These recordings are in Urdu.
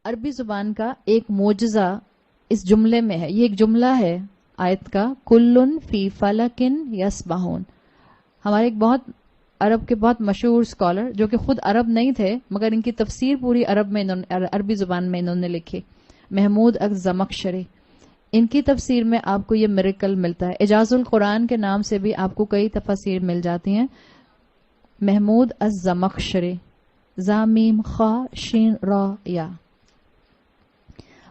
عربی زبان کا ایک معجزہ اس جملے میں ہے. یہ ایک جملہ ہے آیت کا, کلن فی فلکن یسبحون. ہمارے ایک بہت عرب کے بہت مشہور اسکالر جو کہ خود عرب نہیں تھے مگر ان کی تفسیر پوری عربی زبان میں انہوں نے لکھی, محمود الزمخشری. ان کی تفسیر میں آپ کو یہ میریکل ملتا ہے. اعجاز القرآن کے نام سے بھی آپ کو کئی تفاسیر مل جاتی ہیں. محمود الزمخشری, زامیم خا شین را یا.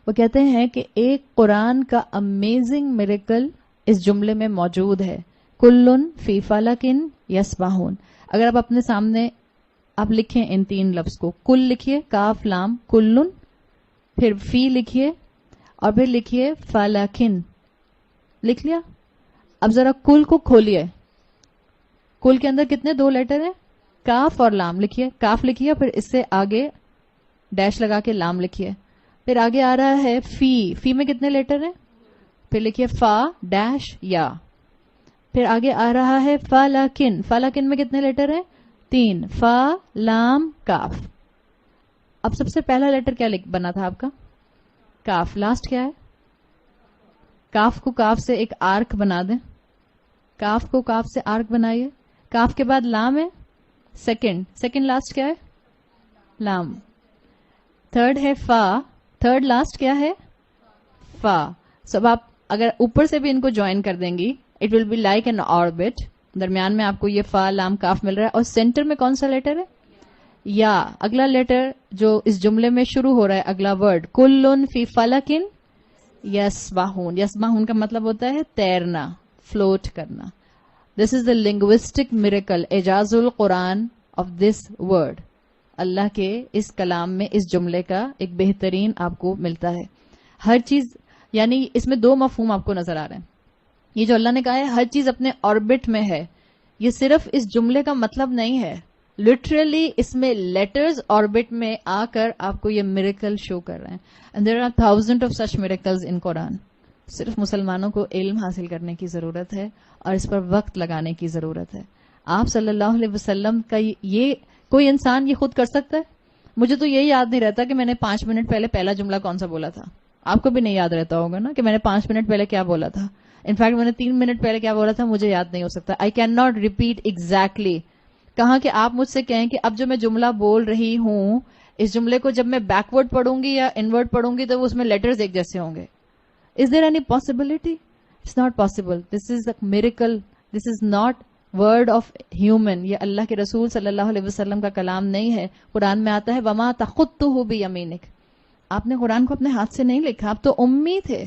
وہ کہتے ہیں کہ ایک قرآن کا امیزنگ میریکل اس جملے میں موجود ہے, کلن فی فلکن یسبحون. اگر آپ اپنے سامنے آپ لکھیں ان تین لفظ کو, کل لکھیے کاف لام کلن, پھر فی لکھیے اور پھر لکھیے فلکن. لکھ لیا؟ اب ذرا کل کو کھولیے. کل کے اندر کتنے دو لیٹر ہیں؟ کاف اور لام. لکھیے کاف لکھیے, پھر اس سے آگے ڈیش لگا کے لام لکھیے. پھر آگے آ رہا ہے فی. فی میں کتنے لیٹر ہیں؟ پھر لکھیے فا ڈیش یا. پھر آگے آ رہا ہے فلکن. فلکن میں کتنے لیٹر ہیں؟ 3. فا لام کاف. اب سب سے پہلا لیٹر کیا بنا تھا آپ کا؟ کاف. لاسٹ کیا ہے؟ کاف کو کاف سے ایک آرک بنا دیں. کاف کو کاف سے آرک بنائیے. کاف کے بعد لام ہے سیکنڈ لاسٹ کیا ہے؟ لام. تھرڈ ہے فا. تھرڈ لاسٹ کیا ہے؟ فا. سب آپ اگر اوپر سے بھی ان کو جوائن کر دیں گی, it will be like an orbit. درمیان میں آپ کو یہ فا لام کاف مل رہا ہے, اور سینٹر میں کون سا لیٹر ہے؟ یا. اگلا لیٹر جو اس جملے میں شروع ہو رہا ہے, اگلا ورڈ کلن فی فلکن یسبحون. یسبحون کا مطلب ہوتا ہے تیرنا, فلوٹ کرنا. دس از دا لنگوسٹک میریکل, اعجاز القرآن آف دس ورڈ. اللہ کے اس کلام میں اس جملے کا ایک بہترین آپ کو ملتا ہے. ہر چیز, یعنی اس میں دو مفہوم آپ کو نظر آ رہے ہیں. یہ جو اللہ نے کہا ہے ہر چیز اپنے آربٹ میں ہے, یہ صرف اس جملے کا مطلب نہیں ہے. لٹرلی اس میں لیٹرز آربٹ میں آ کر آپ کو یہ میریکل شو کر رہے ہیں. And there are thousand of such miracles in Quran. صرف مسلمانوں کو علم حاصل کرنے کی ضرورت ہے اور اس پر وقت لگانے کی ضرورت ہے. آپ صلی اللہ علیہ وسلم کا یہ کوئی انسان یہ خود کر سکتا ہے؟ مجھے تو یہی یاد نہیں رہتا کہ میں نے 5 منٹ پہلے پہلا جملہ کون سا بولا تھا. آپ کو بھی نہیں یاد رہتا ہوگا نا کہ میں نے 5 منٹ پہلے کیا بولا تھا. انفیکٹ میں نے 3 منٹ پہلے کیا بولا تھا مجھے یاد نہیں ہو سکتا. I can not repeat exactly. کہاں کہ آپ مجھ سے کہیں کہ اب جو میں جملہ بول رہی ہوں اس جملے کو جب میں بیکورڈ پڑھوں گی یا انورڈ پڑھوں گی تو اس میں لیٹرز ایک جیسے ہوں گے. Is there any possibility? It's not possible. This is a miracle. This is not word of human. یہ اللہ کے رسول صلی اللہ علیہ وسلم کا کلام نہیں ہے. قرآن میں آتا ہے وما تخطہ بیمینک. آپ نے قرآن کو اپنے ہاتھ سے نہیں لکھا, آپ تو امی تھے.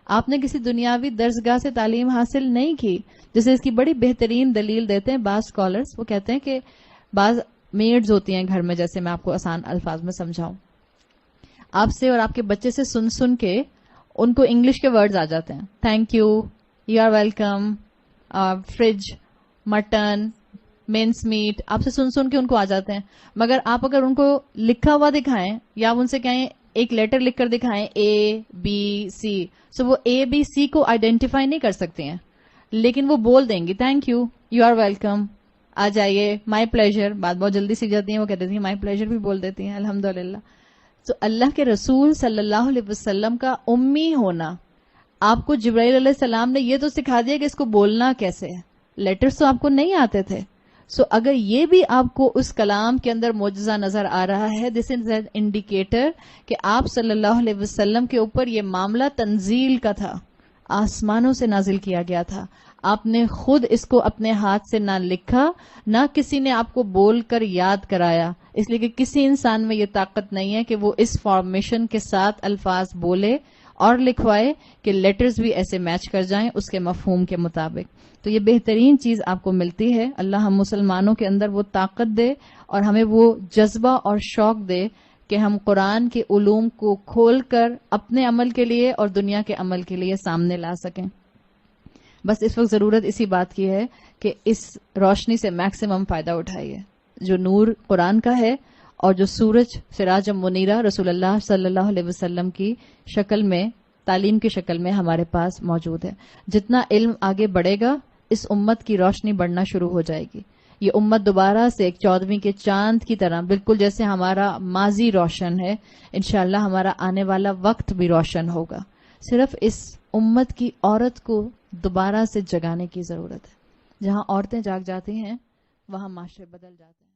آپ نے کسی دنیاوی درسگاہ سے تعلیم حاصل نہیں کی. جسے اس کی بڑی بہترین دلیل دیتے ہیں بعض اسکالرس. وہ کہتے ہیں کہ بعض میڈز ہوتی ہیں گھر میں, جیسے میں آپ کو آسان الفاظ میں سمجھاؤں, آپ سے اور آپ کے بچے سے سن سن کے ان کو انگلش کے ورڈز آ جاتے ہیں. Thank you, you are welcome, fridge, mutton, means meat, آپ سے سن سن کے ان کو آ جاتے ہیں. مگر آپ اگر ان کو لکھا ہوا دکھائیں یا آپ ان سے کہیں ایک لیٹر لکھ کر دکھائیں اے بی سی, سو وہ اے بی سی کو آئیڈینٹیفائی نہیں کر سکتے ہیں, لیکن وہ بول دیں گی thank you, you are welcome, آ جائیے, مائی پلیجر. بات بہت جلدی سیکھ جاتی ہیں, وہ کہتے ہیں مائی پلیجر بھی بول دیتی ہیں الحمدللہ. تو اللہ کے رسول صلی اللہ علیہ وسلم کا امی ہونا, آپ کو جبرائیل علیہ السلام نے یہ تو سکھا دیا کہ اس کو بولنا کیسے ہے. لیٹرز تو آپ کو نہیں آتے تھے. سو اگر یہ بھی آپ کو اس کلام کے اندر معجزہ نظر آ رہا ہے, دس از این انڈیکیٹر کہ آپ صلی اللہ علیہ وسلم کے اوپر یہ معاملہ تنزیل کا تھا, آسمانوں سے نازل کیا گیا تھا. آپ نے خود اس کو اپنے ہاتھ سے نہ لکھا, نہ کسی نے آپ کو بول کر یاد کرایا, اس لیے کہ کسی انسان میں یہ طاقت نہیں ہے کہ وہ اس فارمیشن کے ساتھ الفاظ بولے اور لکھوائے کہ لیٹرز بھی ایسے میچ کر جائیں اس کے مفہوم کے مطابق. تو یہ بہترین چیز آپ کو ملتی ہے. اللہ ہم مسلمانوں کے اندر وہ طاقت دے اور ہمیں وہ جذبہ اور شوق دے کہ ہم قرآن کے علوم کو کھول کر اپنے عمل کے لیے اور دنیا کے عمل کے لیے سامنے لا سکیں. بس اس وقت ضرورت اسی بات کی ہے کہ اس روشنی سے میکسیمم فائدہ اٹھائیے جو نور قرآن کا ہے, اور جو سورج سراج منیرہ رسول اللہ صلی اللہ علیہ وسلم کی شکل میں, تعلیم کی شکل میں ہمارے پاس موجود ہے. جتنا علم آگے بڑھے گا اس امت کی روشنی بڑھنا شروع ہو جائے گی. یہ امت دوبارہ سے ایک 14ویں کے چاند کی طرح، بالکل جیسے ہمارا ماضی روشن ہے، انشاءاللہ ہمارا آنے والا وقت بھی روشن ہوگا. صرف اس امت کی عورت کو دوبارہ سے جگانے کی ضرورت ہے. جہاں عورتیں جاگ جاتی ہیں وہاں معاشرے بدل جاتے ہیں.